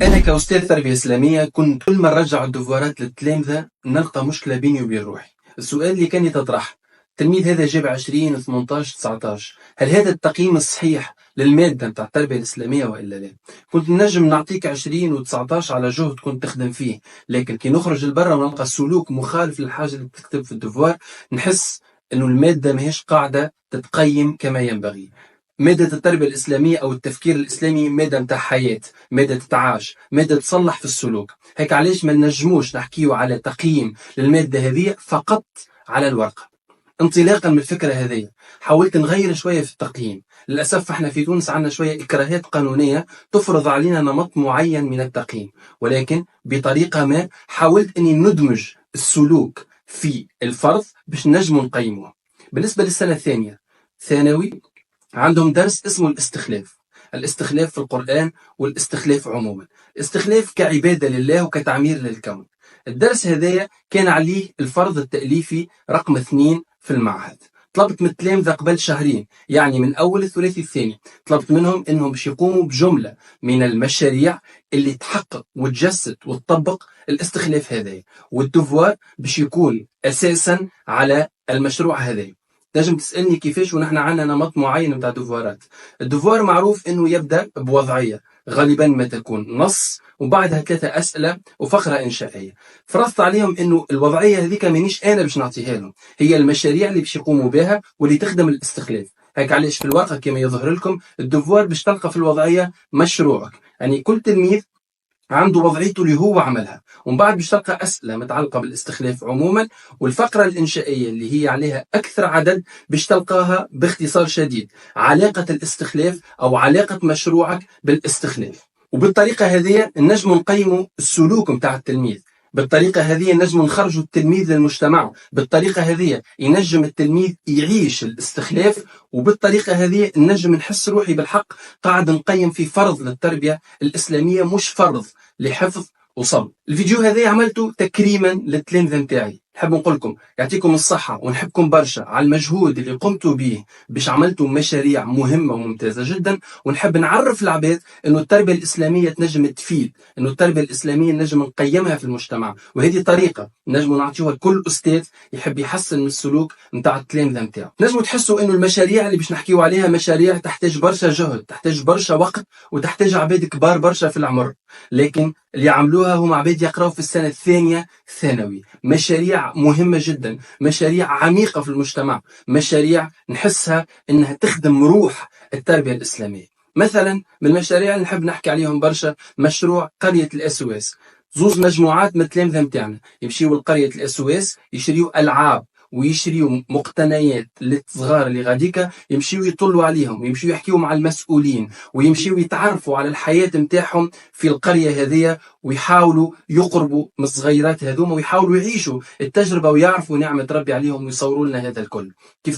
أنا كأستاذ تربية إسلامية كنت كل ما نرجع الدفوارات للتلامذة نلقى مشكلة بيني وبين روحي. السؤال اللي كان يتطرح: التلميذ هذا جاب 20 18 19، هل هذا التقييم الصحيح للمادة متاع التربية الإسلامية وإلا لا؟ كنت نجم نعطيك 20 و19 على جهد كنت تخدم فيه، لكن كي نخرج لبرا ونلقى السلوك مخالف للحاجة اللي تكتب في الدفوار نحس إنه المادة ماهيش قاعدة تتقيم كما ينبغي. مادة التربية الإسلامية أو التفكير الإسلامي مادة متاع حياة، مادة تتعاش، مادة تصلح في السلوك. هيك علاش ما نجموش نحكيو على تقييم للمادة هذه فقط على الورقة. انطلاقا من الفكرة هذه حاولت نغير شوية في التقييم. للأسف احنا في تونس عندنا شوية إكراهات قانونية تفرض علينا نمط معين من التقييم، ولكن بطريقة ما حاولت أني ندمج السلوك في الفرض باش نجمو نقيموه. بالنسبة للسنة الثانية ثانوي عندهم درس اسمه الاستخلاف. الاستخلاف في القرآن والاستخلاف عموما، الاستخلاف كعبادة لله وكتعمير للكون. الدرس هذايا كان عليه الفرض التأليفي رقم 2 في المعهد. طلبت من التلامذة قبل شهرين، يعني من أول الثلاثي الثاني، طلبت منهم أنهم باش يقوموا بجملة من المشاريع اللي تحقق وتجسد وتطبق الاستخلاف هذايا، والدفوار باش يكون أساسا على المشروع هذايا. تنجم تسألني كيفاش ونحن عندنا نمط معين متاع دفوارات. الدفوار معروف انه يبدا بوضعيه، غالبا ما تكون نص وبعدها 3 اسئله وفقره انشائيه. فرضت عليهم انه الوضعيه هذيك مانيش انا باش نعطيها لهم، هي المشاريع اللي باش يقوموا بها واللي تخدم الاستخلاف. هيك علاش في الواقع كما يظهر لكم الدفوار باش تلقى في الوضعيه مشروعك، يعني كل تلميذ عنده وضعيته اللي هو عملها، ومن بعد باش تلقى اسئله متعلقه بالاستخلاف عموما، والفقره الانشائيه اللي هي عليها اكثر عدد باش تلقاها باختصار شديد علاقه الاستخلاف او علاقه مشروعك بالاستخلاف. وبالطريقه هذه نجم نقيموا السلوك متاع التلميذ، بالطريقه هذه نجم نخرجوا التلميذ للمجتمع، بالطريقه هذه ينجم التلميذ يعيش الاستخلاف، وبالطريقه هذه نجم نحس روحي بالحق قاعد نقيم في فرض للتربيه الإسلامية مش فرض لحفظ وصم. الفيديو هذا عملته تكريما للتلامذة نتاعي، نحب نقول لكم يعطيكم الصحة ونحبكم برشا على المجهود اللي قمتوا به باش عملتوا مشاريع مهمة وممتازة جدا، ونحب نعرف العباد انه التربية الإسلامية تنجم تفيد، انه التربية الإسلامية نجم نقيمها في المجتمع، وهذه طريقة نجم نعطيوها لكل أستاذ يحب يحسن من السلوك نتاع التلامذة نتاعو. نجموا تحسوا انه المشاريع اللي باش نحكيو عليها مشاريع تحتاج برشا جهد، تحتاج برشا وقت، وتحتاج عباد كبار برشا في العمر، لكن اللي عملوها هم عباد يقراوا في السنة الثانية ثانوي. مشاريع مهمة جدا، مشاريع عميقة في المجتمع، مشاريع نحسها انها تخدم روح التربية الإسلامية. مثلا من المشاريع اللي نحب نحكي عليهم برشا مشروع قرية الأسواس. زوز مجموعات من التلامذة متاعنا يمشيوا لقرية الأسواس يشريوا ألعاب ويشريوا مقتنيات للصغار اللي غاديكا، يمشيوا يطلوا عليهم ويمشيوا يحكيوا مع المسؤولين ويمشيوا يتعرفوا على الحياة متاعهم في القرية هذه، ويحاولوا يقربوا من الصغيرات هذوما ويحاولوا يعيشوا التجربة ويعرفوا نعمة ربي عليهم ويصوروا لنا هذا الكل.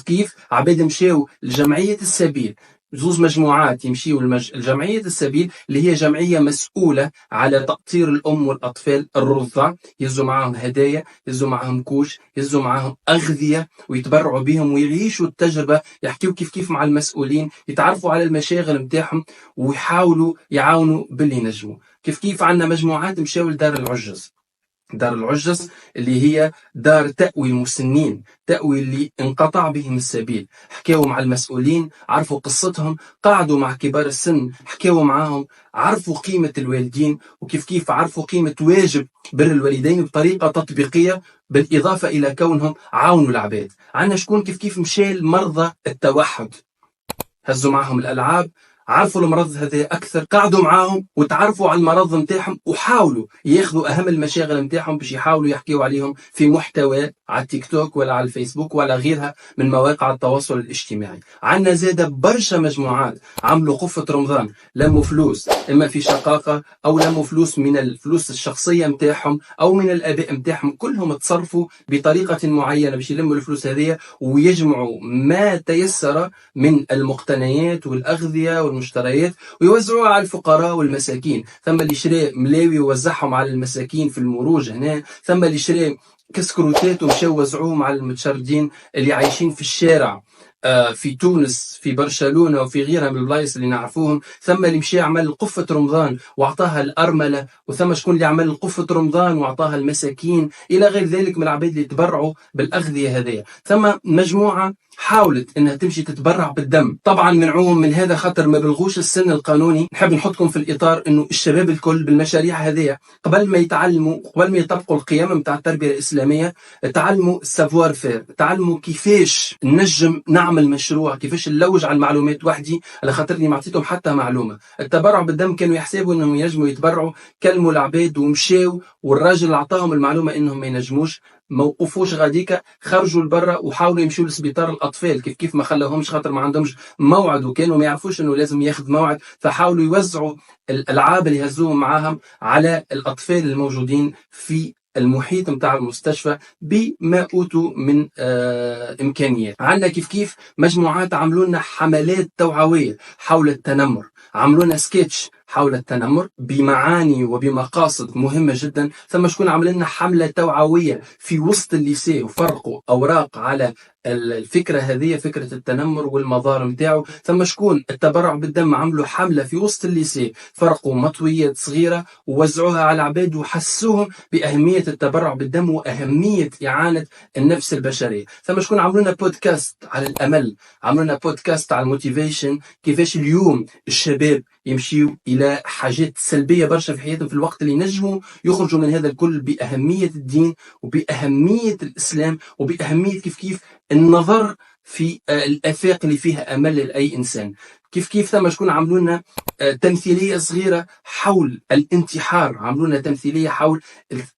كيف عباد مشاو لجمعية السبيل، زوز مجموعات يمشيوا الجمعية السبيل اللي هي جمعية مسؤولة على تأطير الأم والأطفال الرضع، يهزوا معاهم هدايا، يهزوا معاهم كوش، يهزوا معاهم أغذية ويتبرعوا بهم ويعيشوا التجربة، يحكيوا كيف مع المسؤولين، يتعرفوا على المشاغل متاعهم ويحاولوا يعاونوا باللي ينجموا. كيف عندنا مجموعات مشاو لدار العجز. دار العجز اللي هي دار تأوي المسنين، تأوي اللي انقطع بهم السبيل، حكاوا مع المسؤولين، عرفوا قصتهم، قعدوا مع كبار السن، حكاوا معاهم، عرفوا قيمة الوالدين، وكيف عرفوا قيمة واجب بر الوالدين بطريقة تطبيقية، بالإضافة إلى كونهم عاونوا العباد. عندنا شكون كيف مشى مرضى التوحد، هزوا معهم الألعاب، عرفوا المرض هذا أكثر، قعدوا معاهم وتعرفوا على المرض متاعهم وحاولوا ياخذوا أهم المشاغل متاعهم باش يحاولوا يحكيوا عليهم في محتوى على التيك توك ولا على الفيسبوك ولا غيرها من مواقع التواصل الاجتماعي. عندنا زادة برشا مجموعات عملوا قفة رمضان، لموا فلوس إما في شقاقة أو لموا فلوس من الفلوس الشخصية متاعهم أو من الآباء متاعهم، كلهم تصرفوا بطريقة معينة باش يلموا الفلوس هذه ويجمعوا ما تيسر من المقتنيات والأغذية والمشتريات ويوزعوها على الفقراء والمساكين. ثم اللي شرى ملاوي يوزعهم على المساكين في المروج هنا، ثم اللي شرى كسكروتات ومشاو وزعوهم على المتشردين اللي عايشين في الشارع. في تونس، في برشلونة وفي غيرها من البلايص اللي نعرفوهم، ثم اللي مشي عمل قفة رمضان واعطاها الأرملة، وثم شكون اللي عمل قفة رمضان واعطاها المساكين إلى غير ذلك من العباد اللي تبرعوا بالأغذية هذه. ثم مجموعة حاولت انها تمشي تتبرع بالدم. طبعا منعوهم من هذا خاطر ما بلغوش السن القانوني. نحب نحطكم في الاطار انه الشباب الكل بالمشاريع هذه قبل ما يتعلموا، قبل ما يطبقوا القيم نتاع التربيه الاسلاميه، تعلموا السافوار فير، تعلموا كيفاش نجم نعمل مشروع، كيفاش نلوج على المعلومات وحدي، على خاطرني ما عطيتهم حتى معلومه. التبرع بالدم كانوا يحسبوا انهم ينجموا يتبرعوا، كلموا العباد ومشاو، والراجل اللي عطاهم المعلومه انهم ما ينجموش، موقفوش غاديكا، خرجوا لبرا وحاولوا يمشوا لسبيطار الاطفال، كيف ما خلاهمش خاطر ما عندهمش موعد، وكانوا ما يعرفوش انه لازم ياخذ موعد، فحاولوا يوزعوا الالعاب اللي هزوهم معاهم على الاطفال الموجودين في المحيط نتاع المستشفى بما اوتوا من امكانيات. عندنا كيف مجموعات عملوا لنا حملات توعويه حول التنمر، عملوا لنا سكتش حول التنمر بمعاني وبمقاصد مهمه جدا. ثم شكون عمل لنا حمله توعويه في وسط الليسيه وفرقوا اوراق على الفكره هذه، فكره التنمر والمضار نتاعو. ثم شكون التبرع بالدم عملوا حمله في وسط الليسيه، فرقوا مطويات صغيره ووزعوها على العباد وحسوهم باهميه التبرع بالدم واهميه اعانه النفس البشريه. ثم شكون عملوا لنا بودكاست على الامل، عملوا لنا بودكاست على الموتيفيشن، كيفاش اليوم الشباب يمشيوا الى حاجات سلبيه برشا في حياتهم في الوقت اللي نجموا يخرجوا من هذا الكل باهميه الدين وباهميه الاسلام وباهميه كيف النظر في الافاق اللي فيها امل لاي انسان. كيف ثم شكون عملوا لنا تمثيليه صغيره حول الانتحار، عملوا لنا تمثيليه حول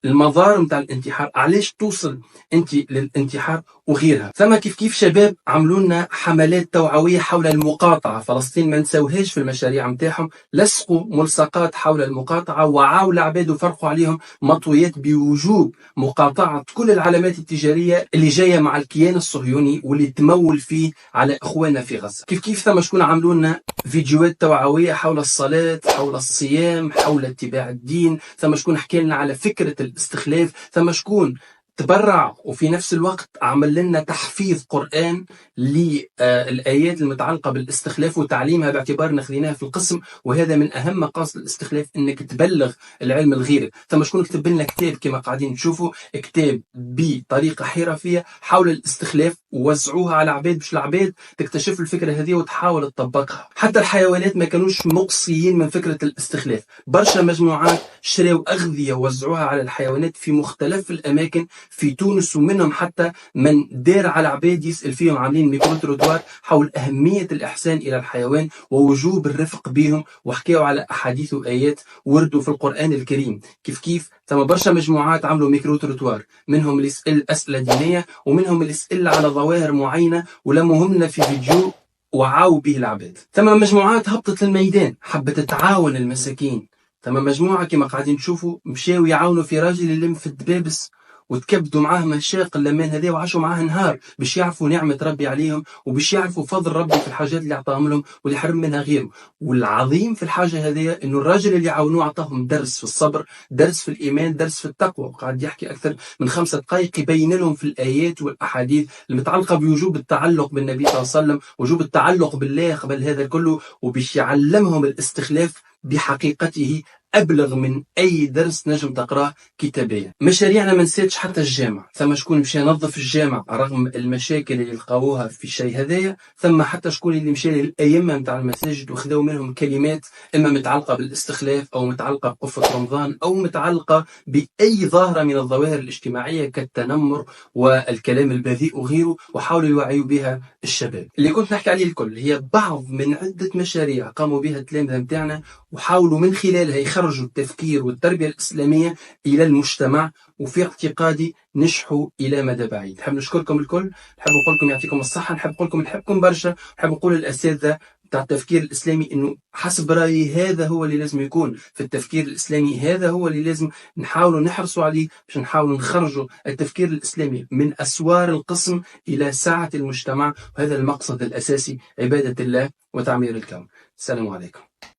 المظاهر نتاع الانتحار، علاش توصل انت للانتحار وغيرها. ثم كيف شباب عملوا لنا حملات توعويه حول المقاطعه، فلسطين ما نساوهاش في المشاريع نتاعهم، لصقوا ملصقات حول المقاطعه وعاوا العباد وفرقوا عليهم مطويات بوجوب مقاطعه كل العلامات التجاريه اللي جايه مع الكيان الصهيوني واللي تمول فيه على اخواننا في غزه. كيف ثم شكون عملوا لنا فيديوهات توعويه حول الصلاه، حول الصيام، حول اتباع الدين. ثم شكون حكى لنا على فكره الاستخلاف. ثم شكون تبرع وفي نفس الوقت عمل لنا تحفيظ قرآن للآيات المتعلقة بالاستخلاف وتعليمها، باعتبارنا خذيناها في القسم، وهذا من أهم مقاصد الاستخلاف، أنك تبلغ العلم الغير. ثم شكون كتب لنا كتاب كما قاعدين تشوفوا، كتاب بطريقة حرفية حول الاستخلاف، ووزعوها على العباد باش العباد تكتشف الفكرة هذه وتحاول تطبقها. حتى الحيوانات ما كانوش مقصيين من فكرة الاستخلاف، برشا مجموعات شراو أغذية ووزعوها على الحيوانات في مختلف الأماكن في تونس، ومنهم حتى من دار على عباد يسأل فيهم، عاملين ميكرو تروتوار حول أهمية الإحسان إلى الحيوان ووجوب الرفق بهم، وحكاوا على أحاديث وآيات وردوا في القرآن الكريم. كيف ثم برشا مجموعات عملوا ميكرو تروتوار، منهم اللي يسأل أسئلة دينية، ومنهم اللي يسأل على ظواهر معينة ولمهم لنا في فيديو وعاو به العباد. ثم مجموعات هبطت للميدان حبت تعاون المساكين. ثم مجموعة كما قاعدين تشوفوا مشاو يعاونوا في راجل يلم في الدبابس، وتكبدوا معاه مشاق اللمان هذا وعاشوا معاه نهار باش يعرفوا نعمة ربي عليهم وباش يعرفوا فضل ربي في الحاجات اللي عطاهم لهم واللي حرم منها غيره. والعظيم في الحاجة هذه انه الراجل اللي عاونوه عطاهم درس في الصبر، درس في الإيمان، درس في التقوى، وقاعد يحكي أكثر من 5 دقائق يبين لهم في الآيات والأحاديث المتعلقة بوجوب التعلق بالنبي صلى الله عليه وسلم، وجوب التعلق بالله قبل هذا كله، وباش يعلمهم الاستخلاف بحقيقته أبلغ من أي درس نجم تقراه كتابيا. مشاريعنا ما نسيتش حتى الجامع، ثم شكون مشى ينظف الجامع رغم المشاكل اللي لقاوها في الشيء هذايا، ثم حتى شكون اللي مشى للأئمة نتاع المساجد وخذوا منهم كلمات إما متعلقة بالاستخلاف أو متعلقة بقفة رمضان أو متعلقة بأي ظاهرة من الظواهر الاجتماعية كالتنمر والكلام البذيء وغيره، وحاولوا يوعيوا بها الشباب. اللي كنت نحكي عليه الكل هي بعض من عدة مشاريع قاموا بها التلامذة نتاعنا، وحاولوا من خلالها يخرجوا التفكير والتربية الإسلامية إلى المجتمع، وفي اعتقادي نجحوا إلى مدى بعيد. نحب نشكركم الكل، نحب نقول لكم يعطيكم الصحة، نحب نقول لكم نحبكم برشا، نحب نقول للأساتذة بتاع التفكير الإسلامي إنه حسب رأيي هذا هو اللي لازم يكون في التفكير الإسلامي، هذا هو اللي لازم نحاولوا نحرصوا عليه باش نحاولوا نخرجوا التفكير الإسلامي من أسوار القسم إلى ساعة المجتمع، وهذا المقصد الأساسي، عبادة الله وتعمير الكون. السلام عليكم.